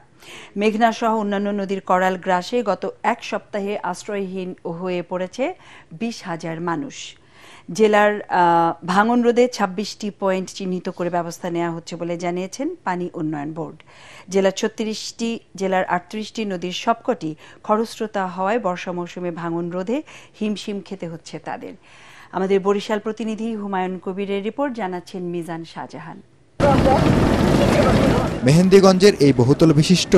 মেঘনা সহ অন্যান্য নদীর করাল গ্রাসে গত 1 সপ্তাহে আশ্রয়হীন হয়ে পড়েছে 20,000 মানুষ। জেলার ভাঙন রোধে 26টি পয়েন্ট চিহ্নিত করে ব্যবস্থা নেওয়া হচ্ছে বলে জানিয়েছেন পানি উন্নয়ন বোর্ড। জেলার 38টি নদীর সবকটি খরস্রোতা হওয়ায় বর্ষা মৌসুমে ভাঙন রোধে হিমশিম খেতে হচ্ছে তাদের। আমাদের বরিশাল প্রতিনিধি হুমায়ুন কবিরের রিপোর্ট, জানাচ্ছেন মিজান শাহজাহান।
মেহেন্দিগঞ্জের এই বহুতল বিশিষ্ট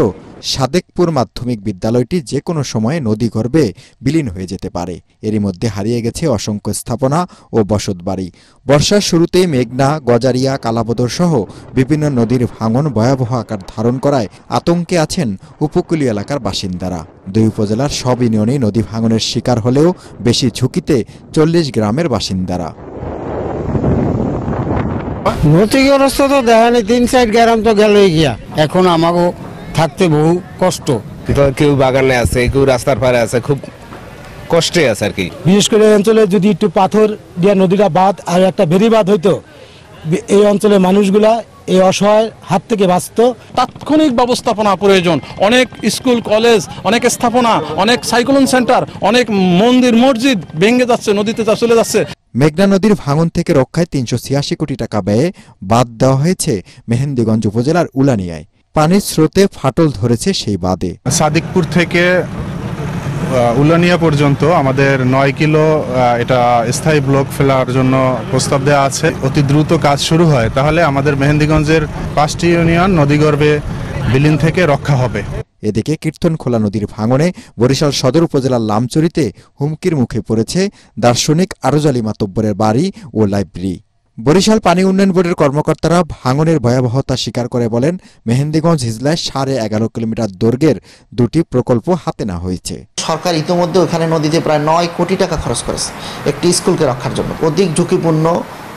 সাদেকপুর মাধ্যমিক বিদ্যালয়টি যে কোনো সময়ে নদীগর্ভে বিলীন হয়ে যেতে পারে। এরই মধ্যে হারিয়ে গেছে অসংখ্য স্থাপনা ও বসতবাড়ি। বর্ষার শুরুতে মেঘনা, গজারিয়া, কালাবদর সহ বিভিন্ন নদীর ভাঙন ভয়াবহ আকার ধারণ করায় আতঙ্কে আছেন উপকূলীয় এলাকার বাসিন্দারা। 2 উপজেলার সব ইউনিয়নেই নদী ভাঙনের শিকার হলেও বেশি ঝুঁকিতে 40 গ্রামের বাসিন্দারা।
ক্ষতিগ্রস্ত তো দেখানি, 3-4 গ্রাম তো গেলই গিয়া। এখন আমাকেও থাকতে বহু কষ্ট।
কেউ বাগানে আছে, কেউ রাস্তার পারে আছে, খুব কষ্টে আছে আর কি।
বিশেষ করে অঞ্চলে যদি একটু পাথর দিয়ে নদীটা বাঁধ আর একটা বেরি বাঁধ হইতো, এই অঞ্চলের মানুষগুলা
এই অসহায় হাত থেকে বাঁচত।
তাৎক্ষণিক ব্যবস্থাপনা প্রয়োজন। অনেক স্কুল কলেজ, অনেক স্থাপনা, অনেক সাইক্লোন সেন্টার, অনেক মন্দির মসজিদ ভেঙে যাচ্ছে, নদীতে চলে যাচ্ছে।
মেঘনা নদীর ভাঙন থেকে রক্ষায় ৩৮৬ কোটি টাকা ব্যয়ে বাঁধ দেওয়া হয়েছে মেহেন্দিগঞ্জ উপজেলার উলানিয়ায়। পানির স্রোতে ফাটল ধরেছে সেই বাঁধে।
সাদিকপুর থেকে উলানিয়া পর্যন্ত আমাদের ৯ কিলো এটা স্থায়ী ব্লক ফেলার জন্য প্রস্তাব দেওয়া আছে। অতি দ্রুত কাজ শুরু হয় তাহলে আমাদের মেহেন্দিগঞ্জের ৫টি ইউনিয়ন নদীগর্ভে বিলীন থেকে রক্ষা হবে।
এদিকে কীর্তনখোলা নদীর ভাঙনে বরিশাল সদর উপজেলার লামচুরিতে হুমকির মুখে পড়েছে দার্শনিক আরজালি মাতব্বরের বাড়ি ও লাইব্রেরি। বরিশাল পানি উন্নয়ন বোর্ডের কর্মকর্তারা ভাঙনের ভয়াবহতা স্বীকার করে বলেন, মেহেন্দিগঞ্জ হিজলায় ১১.৫ কিলোমিটার দৈর্ঘ্যের ২টি প্রকল্প হাতে নেওয়া হয়েছে।
সরকার ইতিমধ্যে ওখানে নদীতে প্রায় ৯ কোটি টাকা খরচ করেছে একটি স্কুলকে রক্ষার জন্য। অধিক ঝুঁকিপূর্ণ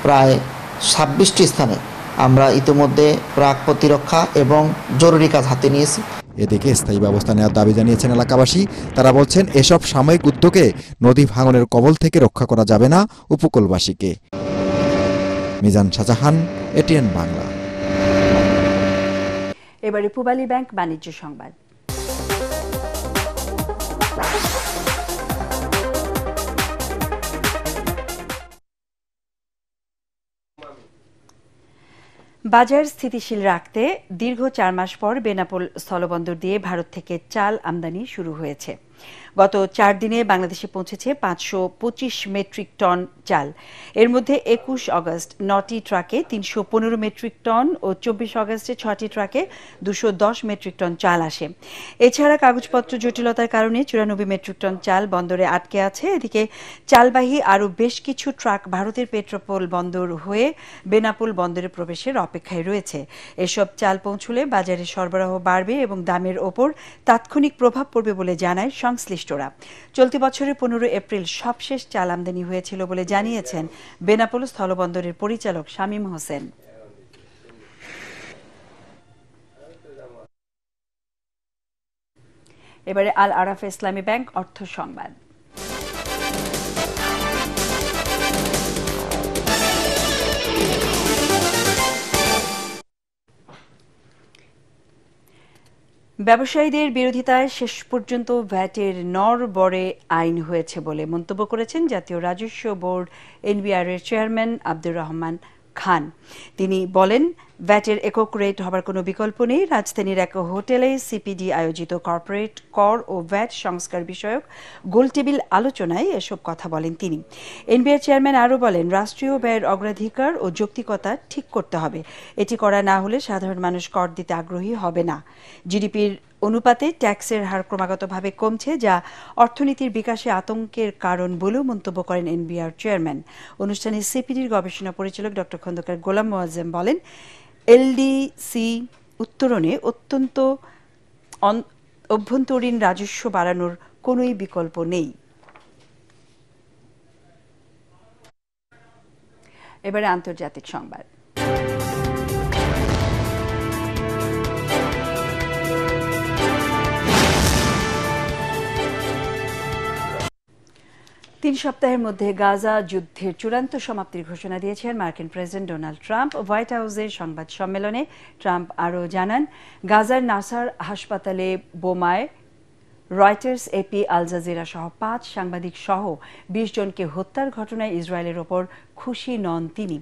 প্রায় ২৬টি স্থানে আমরা ইতিমধ্যে প্রাক প্রতিরক্ষা এবং জরুরি কাজ হাতে নিয়েছি।
এদিকে স্থায়ী ব্যবস্থা নেওয়ার দাবি জানিয়েছেন এলাকাবাসী। তারা বলছেন, এসব সাময়িক উদ্যোগে নদী ভাঙনের কবল থেকে রক্ষা করা যাবে না উপকূলবাসীকে। মিজান শাহজাহান, এটিএন বাংলা।
এবারে পূবালী ব্যাংক বাণিজ্য সংবাদ। বাজার স্থিতিশীল রাখতে দীর্ঘ ৪ মাস পর বেনাপোল স্থলবন্দর দিয়ে ভারত থেকে চাল আমদানি শুরু হয়েছে। গত ৪ দিনে বাংলাদেশে পৌঁছেছে ৫২৫ মেট্রিক টন চাল। এর মধ্যে ২১ আগস্ট ৯টি ট্রাকে ৩১৫ মেট্রিক টন ও ২৪ আগস্টে ৬টি ট্রাকে ২১০ মেট্রিক টন চাল আসে। এছাড়া কাগজপত্র জটিলতার কারণে ৯৪ মেট্রিক টন চাল বন্দরে আটকে আছে। এদিকে চালবাহী আরও বেশ কিছু ট্রাক ভারতের পেট্রাপোল বন্দর হয়ে বেনাপোল বন্দরে প্রবেশের অপেক্ষায় রয়েছে। এসব চাল পৌঁছলে বাজারে সরবরাহ বাড়বে এবং দামের ওপর তাৎক্ষণিক প্রভাব পড়বে বলে জানায় সংশ্লিষ্টরা। চলতি বছরের ১৫ এপ্রিল সবশেষ চাল আমদানি হয়েছিল বলে জানিয়েছেন বেনাপোল স্থলবন্দরের পরিচালক শামীম হোসেন। এবারে আল আরাফা ইসলামী ব্যাংক অর্থ সংবাদ। ব্যবসায়ীদের বিরোধিতায় শেষ পর্যন্ত ভ্যাটের নড়বড়ে আইন হয়েছে বলে মন্তব্য করেছেন জাতীয় রাজস্ব বোর্ড এনবিআর-এর চেয়ারম্যান আব্দুর রহমান খান। তিনি বলেন, ভ্যাটের একক রেট হবার কোনো বিকল্প নেই। রাজধানীর এক হোটেলে সিপিডি আয়োজিত কর্পোরেট কর ও ভ্যাট সংস্কার বিষয়ক গোলটেবিল আলোচনায় এসব কথা বলেন তিনি। এনবিআর চেয়ারম্যান আরও বলেন, রাষ্ট্রীয় ব্যয়ের অগ্রাধিকার ও যৌক্তিকতা ঠিক করতে হবে। এটি করা না হলে সাধারণ মানুষ কর দিতে আগ্রহী হবে না। জিডিপির অনুপাতে ট্যাক্সের হার ক্রমাগতভাবে কমছে, যা অর্থনীতির বিকাশে আতঙ্কের কারণ বলেও মন্তব্য করেন এনবিআর চেয়ারম্যান। অনুষ্ঠানে সিপিডির গবেষণা পরিচালক ড খন্দকার গোলাম মোয়াজ্জেম বলেন, এলডিসি উত্তরণে অত্যন্ত অভ্যন্তরীণ রাজস্ব বাড়ানোর কোনোই বিকল্প নেই। এবারে আন্তর্জাতিক সংবাদ। তিন সপ্তাহের মধ্যে গাজা যুদ্ধের চূড়ান্ত সমাপ্তির ঘোষণা দিয়েছেন মার্কিন প্রেসিডেন্ট ডোনাল্ড ট্রাম্প। হোয়াইট হাউসের সংবাদ সম্মেলনে ট্রাম্প আরও জানান, গাজার নাসার হাসপাতালে বোমায় রয়টার্স, এপি, আল জাজিরা সহ ৫ সাংবাদিক সহ ২০ জনকে হত্যার ঘটনায় ইসরায়েলের ওপর খুশি নন তিনি।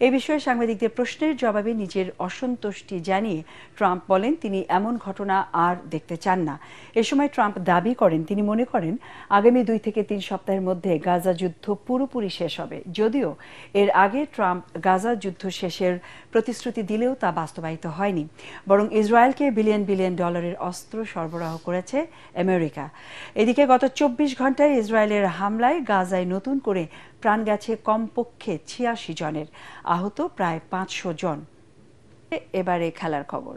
এ বিষয়ে সাংবাদিকদের প্রশ্নের জবাবে নিজের অসন্তুষ্টি জানিয়ে ট্রাম্প বলেন, তিনি এমন ঘটনা আর দেখতে চান না। এ সময় ট্রাম্প দাবি করেন, তিনি মনে করেন আগামী ২ থেকে ৩ সপ্তাহের মধ্যে গাজা যুদ্ধ পুরোপুরি শেষ হবে। যদিও এর আগে ট্রাম্প গাজা যুদ্ধ শেষের প্রতিশ্রুতি দিলেও তা বাস্তবায়িত হয়নি, বরং ইসরায়েলকে বিলিয়ন বিলিয়ন ডলারের অস্ত্র সরবরাহ করেছে আমেরিকা। এদিকে গত ২৪ ঘন্টায় ইসরায়েলের হামলায় গাজায় নতুন করে প্রাণ গেছে কমপক্ষে ৮৬ জনের, আহত প্রায় ৫০০ জন। এবারে খেলার খবর।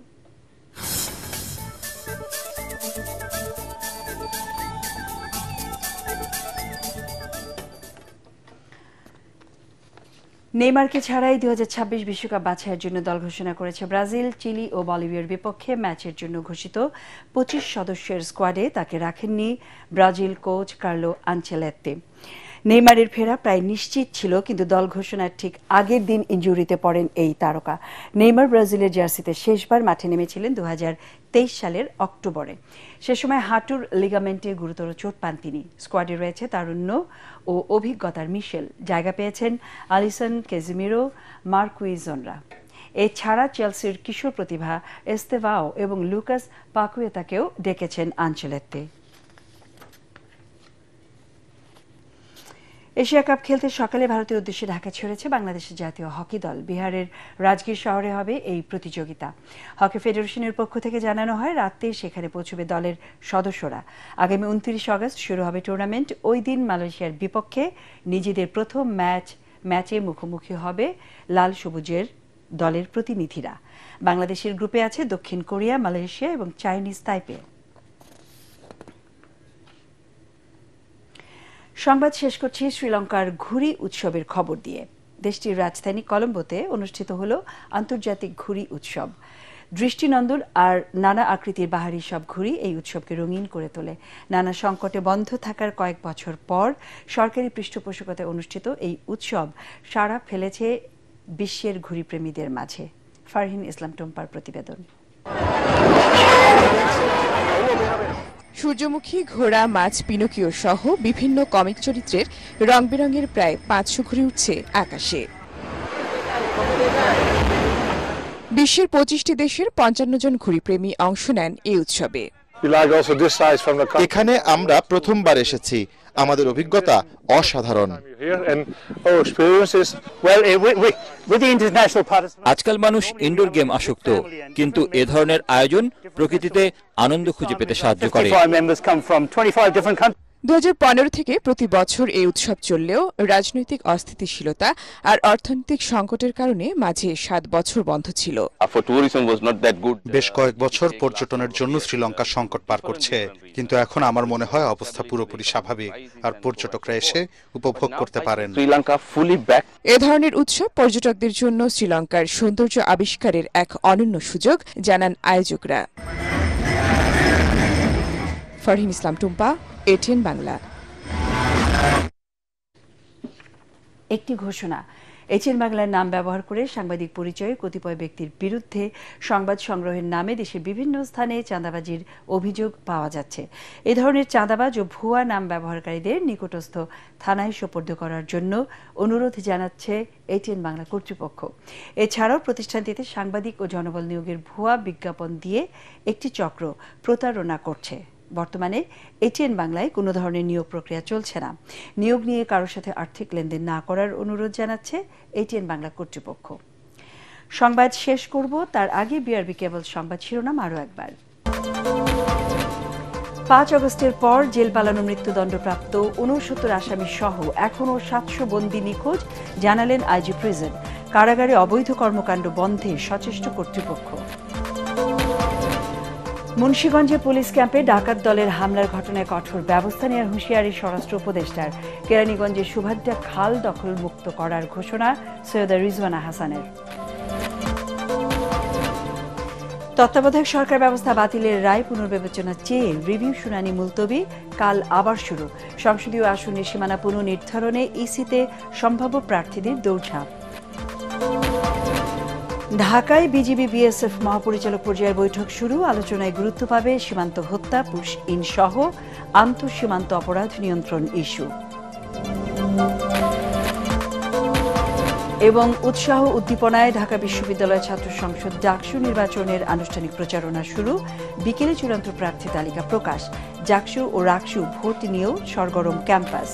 নেইমারকে ছাড়াই ২০২৬ বিশ্বকাপ বাছাইয়ের জন্য দল ঘোষণা করেছে ব্রাজিল। চিলি ও বলিভিয়ার বিপক্ষে ম্যাচের জন্য ঘোষিত ২৫ সদস্যের স্কোয়াডে তাকে রাখেননি ব্রাজিল কোচ কার্লো আনচেলত্তি। নেইমারের ফেরা প্রায় নিশ্চিত ছিল, কিন্তু দল ঘোষণার ঠিক আগের দিন ইনজুরিতে পড়েন এই তারকা। নেইমার ব্রাজিলের জার্সিতে শেষবার মাঠে নেমেছিলেন 2023 সালের অক্টোবরে। সে সময় হাঁটুর লিগামেন্টে গুরুতর চোট পান তিনি। স্কোয়াডে রয়েছে তারুণ্য ও অভিজ্ঞতার মিশেল, জায়গা পেয়েছেন আলিসন, ক্যাজিমিরো, মার্কুইজনরা। এছাড়া চেলসির কিশোর প্রতিভা এস্তেভাও এবং লুকাস পাকুয়েতাকেও ডেকেছেন আনচেলত্তি। এশিয়া কাপ খেলতে সকালে ভারতের উদ্দেশ্যে ঢাকা ছেড়েছে বাংলাদেশের জাতীয় হকি দল। বিহারের রাজগীর শহরে হবে এই প্রতিযোগিতা। হকি ফেডারেশনের পক্ষ থেকে জানানো হয় রাতে সেখানে পৌঁছবে দলের সদস্যরা। আগামী 29 আগস্ট শুরু হবে টুর্নামেন্ট। ওই দিন মালয়েশিয়ার বিপক্ষে নিজেদের প্রথম ম্যাচে মুখোমুখি হবে লাল সবুজের দলের প্রতিনিধিরা। বাংলাদেশের গ্রুপে আছে দক্ষিণ কোরিয়া, মালয়েশিয়া এবং চাইনিজ তাইপে। সংবাদ শেষ করছি শ্রীলঙ্কার ঘুড়ি উৎসবের খবর দিয়ে। দেশটির রাজধানী কলম্বোতে অনুষ্ঠিত হল আন্তর্জাতিক ঘুড়ি উৎসব। দৃষ্টিনন্দন আর নানা আকৃতির বাহারি সব ঘুড়ি এই উৎসবকে রঙিন করে তোলে। নানা সংকটে বন্ধ থাকার কয়েক বছর পর সরকারি পৃষ্ঠপোষকতায় অনুষ্ঠিত এই উৎসব সাড়া ফেলেছে বিশ্বের ঘুড়িপ্রেমীদের মাঝে। ফারহিন ইসলাম টুম্পার প্রতিবেদন।
সূর্যমুখী, ঘোড়া, মাছ, পিনোকিও সহ বিভিন্ন কমিক চরিত্রের রং বেরঙের প্রায় 500 ঘুড়ি উঠছে আকাশে। বিশ্বের 25টি দেশের 55 জন ঘুড়িপ্রেমী অংশ নেন এই উৎসবে।
এখানে আমরা প্রথমবার এসেছি, আমাদের অভিজ্ঞতা অসাধারণ।
আজকাল মানুষ ইনডোর গেম আসক্ত, কিন্তু এ ধরনের আয়োজন প্রকৃতিতে আনন্দ খুঁজে পেতে সাহায্য করে।
2015 থেকে প্রতি বছর এই উৎসব চললেও রাজনৈতিক অস্থিতিশীলতা আর অর্থনৈতিক সংকটের কারণে মাঝে 7 বছর বন্ধ ছিল।
বেশ কয়েক বছর পর্যটনের জন্য শ্রীলঙ্কা সংকট পার করছে, কিন্তু এখন আমার মনে হয় অবস্থা পুরোপুরি স্বাভাবিক আর পর্যটকরা এসে উপভোগ করতে পারেন।
এ ধরনের উৎসব পর্যটকদের জন্য শ্রীলঙ্কার সৌন্দর্য আবিষ্কারের এক অনন্য সুযোগ, জানান আয়োজকরা। ফারহিন ইসলাম টুম্পা, এটিএন বাংলা।
একটি ঘোষণা। এটিএন বাংলার নাম ব্যবহার করে সাংবাদিক পরিচয়ে কতিপয় ব্যক্তির বিরুদ্ধে সংবাদ সংগ্রহের নামে দেশের বিভিন্ন স্থানে চাঁদাবাজির অভিযোগ পাওয়া যাচ্ছে। এ ধরনের চাঁদাবাজ ও ভুয়া নাম ব্যবহারকারীদের নিকটস্থ থানায় সোপর্দ করার জন্য অনুরোধ জানাচ্ছে এটিএন বাংলা কর্তৃপক্ষ। এছাড়াও প্রতিষ্ঠানটিতে সাংবাদিক ও জনবল নিয়োগের ভুয়া বিজ্ঞাপন দিয়ে একটি চক্র প্রতারণা করছে। বর্তমানে এটিএন বাংলায় কোনো ধরনের নিয়োগ প্রক্রিয়া চলছে না। নিয়োগ নিয়ে কারোর সাথে আর্থিক লেনদেন না করার অনুরোধ জানাচ্ছে এটিএন বাংলা কর্তৃপক্ষ। সংবাদ শেষ করব তার আগে বিআরবি কেবল সংবাদ শিরোনাম আরও একবার। 5 আগস্টের পর জেল পালানো মৃত্যুদণ্ডপ্রাপ্ত 69 আসামি সহ এখনও 700 বন্দী নিখোঁজ, জানালেন আইজি প্রিজন। কারাগারে অবৈধ কর্মকাণ্ড বন্ধে সচেষ্ট কর্তৃপক্ষ। মুন্সিগঞ্জে পুলিশ ক্যাম্পে ডাকাত দলের হামলার ঘটনায় কঠোর ব্যবস্থা নেওয়ার হুঁশিয়ারি স্বরাষ্ট্র উপদেষ্টার। কেরানীগঞ্জে সুভাদ্রা খাল দখলমুক্ত করার ঘোষণা সৈয়দা রিজওয়ানা হাসানের। তত্ত্বাবধায়ক সরকার ব্যবস্থা বাতিলের রায় পুনর্বিবেচনা চেয়ে রিভিউ শুনানি মুলতবি, কাল আবার শুরু। সংসদীয় আসনের সীমানা পুনর্নির্ধারণে ইসিতে সম্ভাব্য প্রার্থীদের দৌড়ঝাঁপ। ঢাকায় বিজিবি বিএসএফ মহাপরিচালক পর্যায়ের বৈঠক শুরু। আলোচনায় গুরুত্ব পাবে সীমান্ত হত্যা, পুশ ইন সহ আন্তঃসীমান্ত অপরাধ নিয়ন্ত্রণ ইস্যু। এবং উৎসাহ উদ্দীপনায় ঢাকা বিশ্ববিদ্যালয় ছাত্র সংসদ ডাকসু নির্বাচনের আনুষ্ঠানিক প্রচারণা শুরু। বিকেলে চূড়ান্ত প্রার্থী তালিকা প্রকাশ। ডাকসু ও রাকসু ভোট নিয়েও সরগরম ক্যাম্পাস।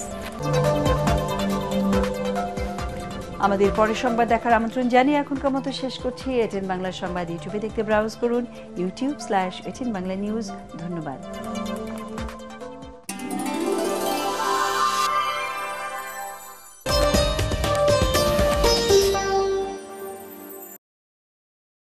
আমাদের পরের সংবাদ দেখার আমন্ত্রণ জানিয়ে এখনকার মতো শেষ করছি। এটিএন বাংলার সংবাদ ইউটিউবে দেখতে ব্রাউজ করুন youtube/এটিএন বাংলা নিউজ। ধন্যবাদ।